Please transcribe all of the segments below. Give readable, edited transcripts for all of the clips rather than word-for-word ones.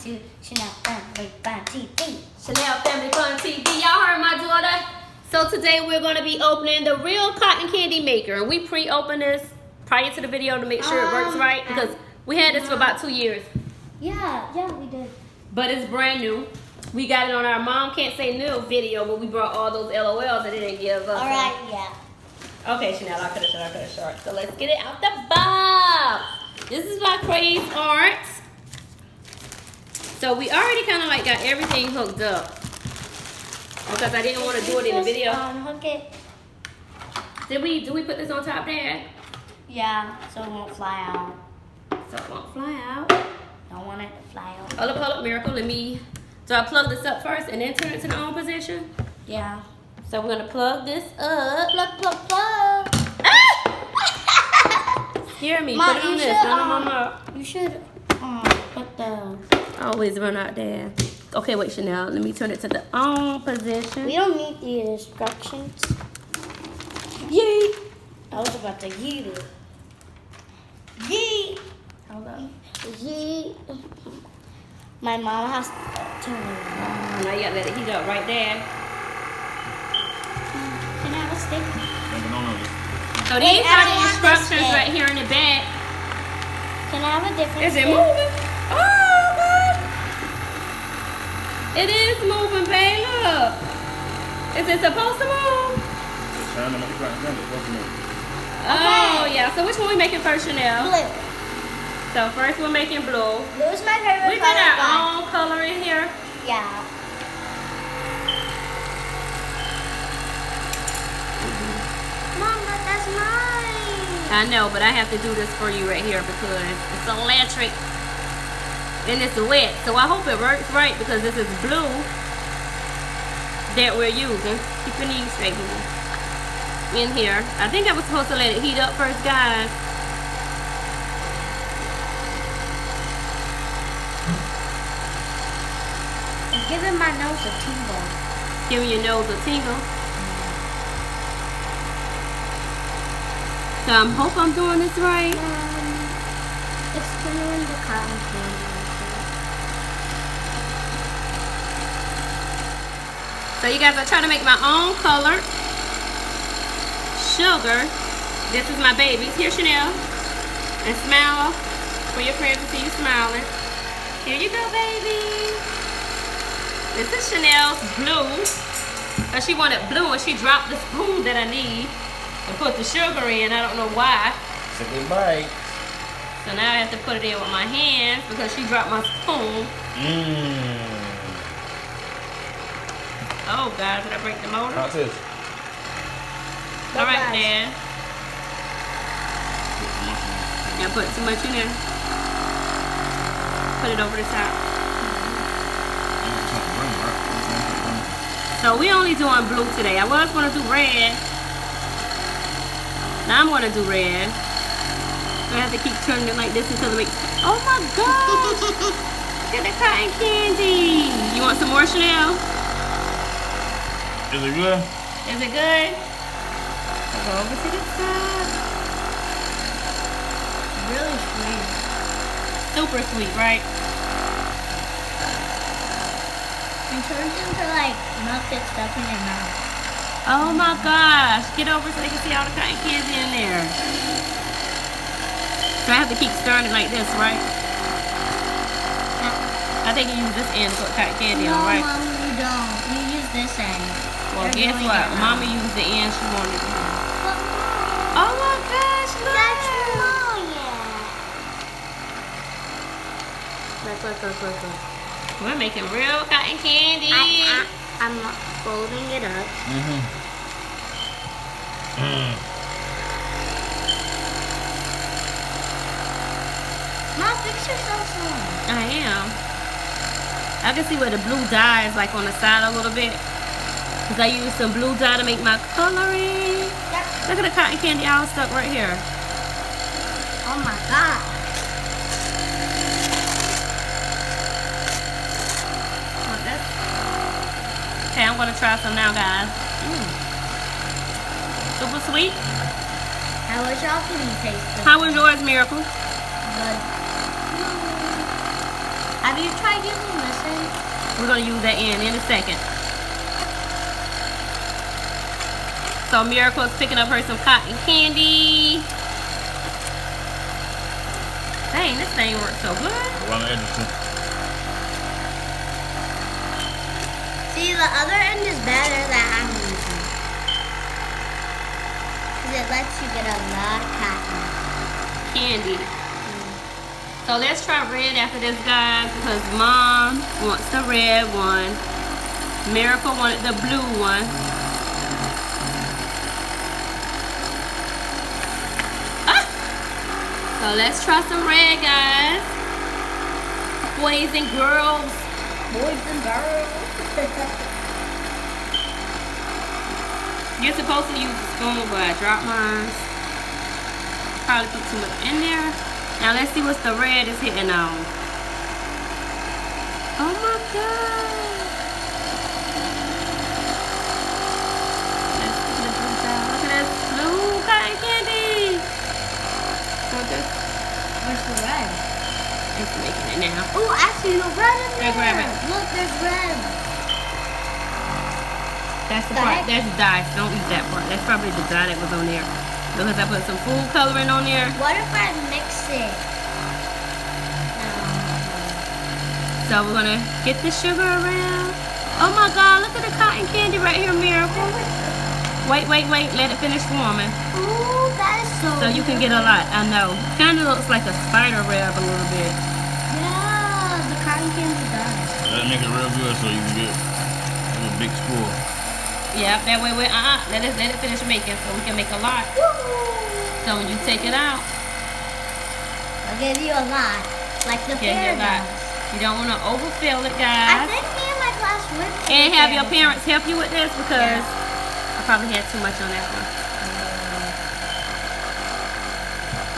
to Chanel Family Fun TV. Chanel Family Fun TV. Y'all heard my daughter? So today we're going to be opening the real cotton candy maker. We pre-opened this prior to the video to make sure it works right because we had this for about 2 years. Yeah, we did. But it's brand new. We got it on our Mom Can't Say No video, but we brought all those LOLs that it didn't give us. Alright, yeah. Okay, Chanel, I cut it short. So let's get it out the box. This is by Cra-Z-Art. So we already kind of like got everything hooked up because I didn't want to do it in the video. Hook it. Do we put this on top there? Yeah, so it won't fly out. So it won't fly out. Don't want it to fly out. Hold up, Miracle. Do I plug this up first and then turn it to the on position? Yeah. So we're gonna plug this up. Plug. Ah! Scare me. Mom, put it on you this. should, No. You should put the... I always run out there. Okay, wait, Chanel. Let me turn it to the on position. We don't need the instructions. Yeet! I was about to yeet it. Yeet! Hold on. Yeet. My mom has to turn it on. Now you gotta let it heat up right there. Can I have a stick? So these are the instructions right here in the back. Can I have a different Is it stick? moving? Oh, God. It is moving, babe. Look. Is it supposed to move? Oh, yeah. So which one we making first, Chanel? Blue. So first we're making blue. Blue is my favorite We got color. our own color in here. Yeah. Mom, but that's mine. I know, but I have to do this for you right here because it's electric and it's wet. So I hope it works right because this is blue that we're using. Keep your knees straight in here. I think I was supposed to let it heat up first, guys. It's giving my nose a tingle. Giving your nose a tingle. So I hope I'm doing this right. It's turning the cotton candy. So you guys, I try to make my own color. Sugar. This is my babies. Here, Chanel. And smile for your friends to see you smiling. Here you go, baby. This is Chanel's blue. She wanted blue and she dropped the spoon that I need and put the sugar in. I don't know why. It's a good bite. So now I have to put it in with my hands because she dropped my spoon. Oh, God, did I break the motor? Not this. All right, Dad. I put too much in there. Put it over the top. So we only doing blue today. I was gonna do red. Now I'm gonna do red. So I have to keep turning it like this until it makes. Oh my God! Look at the cotton candy. You want some more, Chanel? Is it good? Is it good? I'll go over to the side. Really sweet. Super sweet, right? It turns into like melted stuff in your mouth. Oh my gosh. Get over so they can see all the cotton candy in there. So I have to keep stirring it like this, right? I think you use this end to put cotton candy on, right? No, Mom, you don't. You use this end. Well, You're guess doing what? it wrong. Mama used the end she wanted to use. But Oh my gosh, look! that's wrong, yeah. Look. We're making real cotton candy. I'm folding it up. Mom, fix yourself some. I am. I can see where the blue dye is like on the side a little bit. Because I used some blue dye to make my coloring. Look at the cotton candy all stuck right here. Oh my God. Like this. Okay, I'm going to try some now, guys. Super sweet. I wish y'all could taste it. How was yours, Miracle? Good. Have Have you tried using this in? We're gonna use that in a second. So Miracle's picking up her some cotton candy. Dang, this thing works so good. See, the other end is better than I'm using. Because it lets you get a lot of cotton candy. So let's try red after this, guys, because Mom wants the red one. Miracle wanted the blue one. So let's try some red, guys. Boys and girls. Boys and girls. You're supposed to use a spoon, but I dropped mine. Probably put too much in there. Now let's see what the red is hitting on. Oh my God. Look at this blue cotton candy. Where's the red? It's making it now. Oh, actually, the red in there. Grab it. Look, there's red. That's the part. That's dye. Don't eat that part. That's probably the dye that was on there. Because I put some food coloring on there. What if I mix it? So we're gonna get the sugar around. Oh my God! Look at the cotton candy right here, Miracle. Wait. Let it finish warming. Ooh, that is so. So you can get a lot. I know. Kind of looks like a spider web a little bit. Yeah, the cotton candy does. Let it make it real good so you can get a big spool. Yeah, that way we let it finish making so we can make a lot. So when you take it out, I'll give you a lot, like the fair does. You don't want to overfill it, I guys. think me and my class would. And have your parents help you with this because I probably had too much on that one.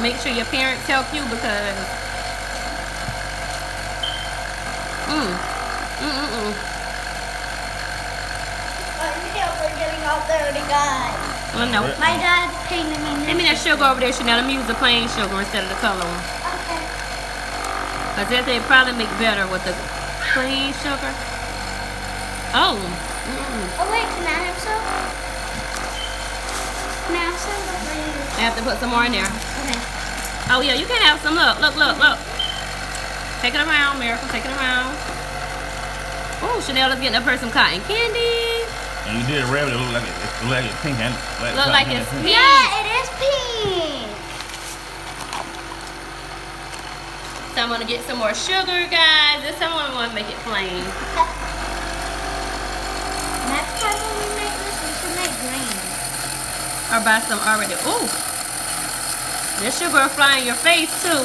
Make sure your parents help you because We're getting all dirty, guys. Oh no. My dad's painting me. Give me that sugar over there, Chanel. Let me use the plain sugar instead of the color one. Okay. Because they probably make better with the plain sugar. Oh. Oh wait, can I have some? Can I have some? I have to put some more in there. Okay. Oh yeah, you can have some. Look. Take it around, Miracle. Take it around. Oh, Chanel is getting up her some cotton candy. And you did red, it looked like it's pink. Look like it's pink. Yeah, it is pink. So I'm gonna get some more sugar, guys. This time I want to make it plain. Next time when we make this, we should make green. Or buy some already. Ooh. This sugar will fly in your face too.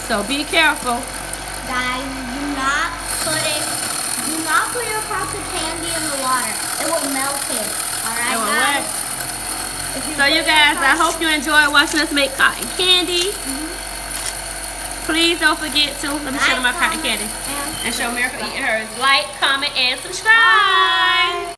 So be careful. Guys, do not put your cotton candy in the water. It will melt it. Alright, guys? So you guys, I hope you enjoyed watching us make cotton candy. Please don't forget to, let me show them my cotton candy. And show Miracle eating hers. Like, comment, and subscribe.